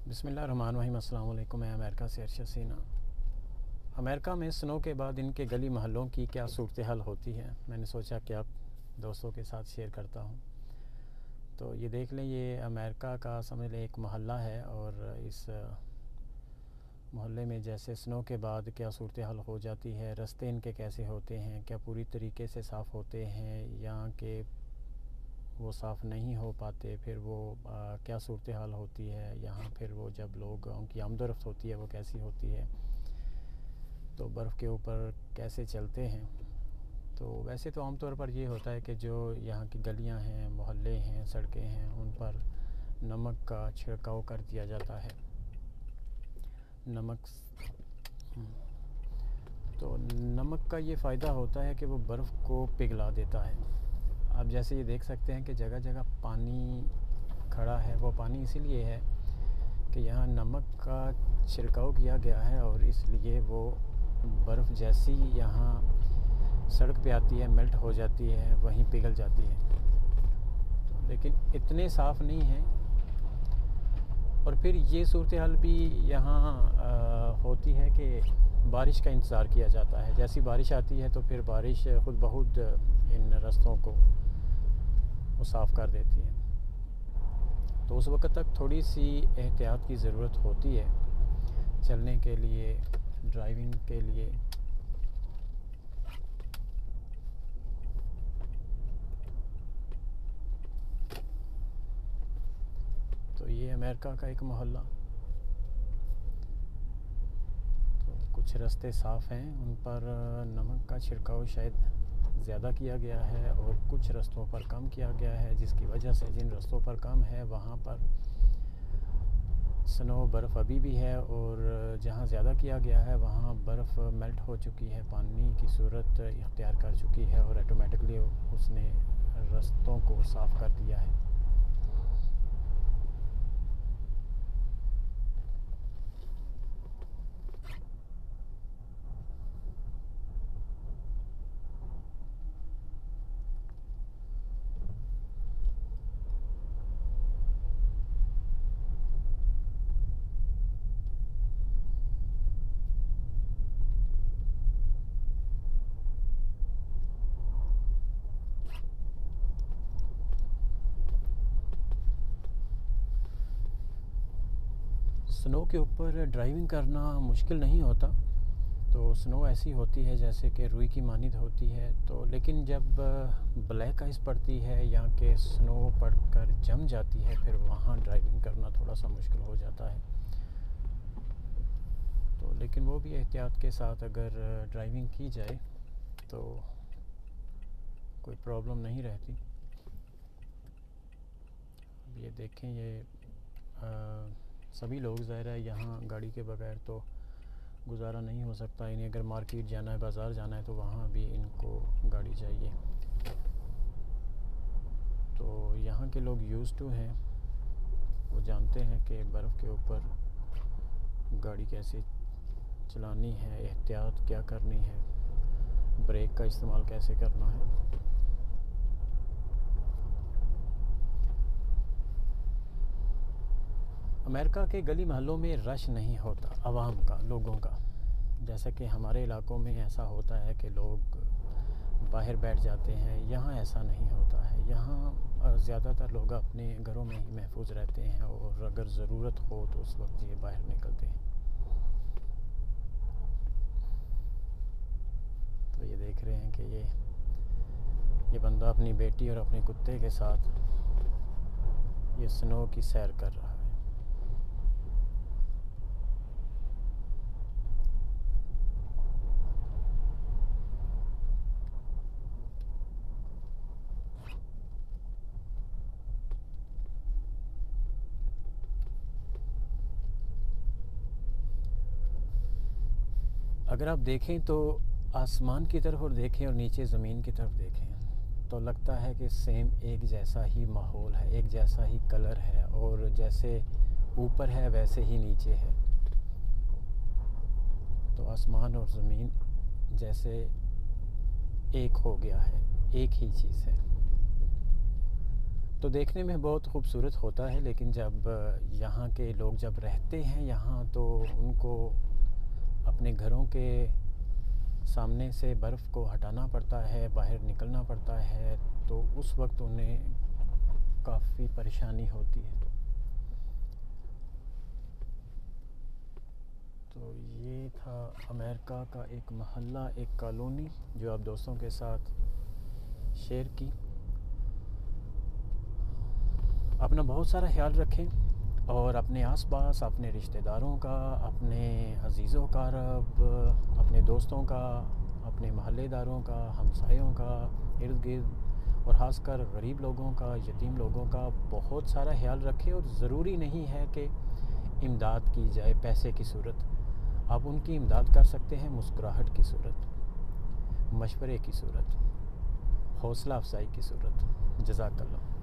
बिस्मिल्लाहिर्रहमानिर्रहीम। अस्सलाम वालेकुम। मैं अमेरिका से अरशद सीना। अमेरिका में स्नो के बाद इनके गली महलों की क्या सूरत हाल होती है, मैंने सोचा कि आप दोस्तों के साथ शेयर करता हूँ। तो ये देख लें, ये अमेरिका का समझ लें एक मोहल्ला है, और इस मोहल्ले में जैसे स्नो के बाद क्या सूरत हाल हो जाती है, रास्ते इनके कैसे होते हैं, क्या पूरी तरीके से साफ़ होते हैं या कि वो साफ़ नहीं हो पाते, फिर वो क्या सूरत हाल होती है यहाँ, फिर वो जब लोग उनकी आमदोरफ्त होती है वो कैसी होती है, तो बर्फ़ के ऊपर कैसे चलते हैं। तो वैसे तो आमतौर पर ये होता है कि जो यहाँ की गलियाँ हैं, मोहल्ले हैं, सड़कें हैं, उन पर नमक का छिड़काव कर दिया जाता है। तो नमक का ये फ़ायदा होता है कि वो बर्फ़ को पिघला देता है। आप जैसे ये देख सकते हैं कि जगह जगह पानी खड़ा है। वो पानी इसीलिए है कि यहाँ नमक का छिड़काव किया गया है, और इसलिए वो बर्फ़ जैसी यहाँ सड़क पे आती है, मेल्ट हो जाती है, वहीं पिघल जाती है। तो लेकिन इतने साफ़ नहीं है। और फिर ये सूरत हाल भी यहाँ होती है कि बारिश का इंतज़ार किया जाता है। जैसी बारिश आती है तो फिर बारिश ख़ुद ब खुद इन रास्तों को वो साफ़ कर देती है। तो उस वक़्त तक थोड़ी सी एहतियात की ज़रूरत होती है चलने के लिए, ड्राइविंग के लिए। तो ये अमेरिका का एक मोहल्ला। तो कुछ रास्ते साफ़ हैं, उन पर नमक का छिड़काव शायद ज़्यादा किया गया है, और कुछ रास्तों पर कम किया गया है, जिसकी वजह से जिन रास्तों पर कम है वहाँ पर स्नो बर्फ़ अभी भी है, और जहाँ ज़्यादा किया गया है वहाँ बर्फ़ मेल्ट हो चुकी है, पानी की सूरत इख्तियार कर चुकी है, और ऑटोमेटिकली उसने रास्तों को साफ़ कर दिया है। स्नो के ऊपर ड्राइविंग करना मुश्किल नहीं होता। तो स्नो ऐसी होती है जैसे कि रुई की मानिंद होती है। तो लेकिन जब ब्लैक आइस पड़ती है या कि स्नो पड़कर जम जाती है, फिर वहाँ ड्राइविंग करना थोड़ा सा मुश्किल हो जाता है। तो लेकिन वो भी एहतियात के साथ अगर ड्राइविंग की जाए तो कोई प्रॉब्लम नहीं रहती। ये देखें, ये सभी लोग ज़ाहिर है यहाँ गाड़ी के बगैर तो गुजारा नहीं हो सकता। इन्हें अगर मार्केट जाना है, बाज़ार जाना है, तो वहाँ भी इनको गाड़ी चाहिए। तो यहाँ के लोग यूज़ टू हैं, वो जानते हैं कि बर्फ़ के ऊपर गाड़ी कैसे चलानी है, एहतियात क्या करनी है, ब्रेक का इस्तेमाल कैसे करना है। अमेरिका के गली महलों में रश नहीं होता आवाम का, लोगों का। जैसा कि हमारे इलाक़ों में ऐसा होता है कि लोग बाहर बैठ जाते हैं, यहाँ ऐसा नहीं होता है। यहाँ ज़्यादातर लोग अपने घरों में ही महफूज रहते हैं, और अगर ज़रूरत हो तो उस वक्त ये बाहर निकलते हैं। तो ये देख रहे हैं कि ये बंदा अपनी बेटी और अपने कुत्ते के साथ ये स्नो की सैर कर रहा है। अगर आप देखें तो आसमान की तरफ और देखें, और नीचे ज़मीन की तरफ देखें, तो लगता है कि सेम एक जैसा ही माहौल है, एक जैसा ही कलर है, और जैसे ऊपर है वैसे ही नीचे है। तो आसमान और ज़मीन जैसे एक हो गया है, एक ही चीज़ है। तो देखने में बहुत खूबसूरत होता है, लेकिन जब यहाँ के लोग जब रहते हैं यहाँ, तो उनको अपने घरों के सामने से बर्फ़ को हटाना पड़ता है, बाहर निकलना पड़ता है, तो उस वक्त उन्हें काफ़ी परेशानी होती है। तो ये था अमेरिका का एक मोहल्ला, एक कॉलोनी जो आप दोस्तों के साथ शेयर की। अपना बहुत सारा ख्याल रखें और अपने आसपास अपने रिश्तेदारों का, अपने अजीज़ों का, अपने दोस्तों का, अपने महल्लेदारों का, हमसायों का, इर्द गिर्द और ख़ासकर गरीब लोगों का, यतीम लोगों का बहुत सारा ख्याल रखें। और ज़रूरी नहीं है कि इमदाद की जाए पैसे की सूरत, आप उनकी इमदाद कर सकते हैं मुस्कुराहट की सूरत, मशवरे की सूरत, हौसला अफजाई की सूरत। जज़ाकल्लाह।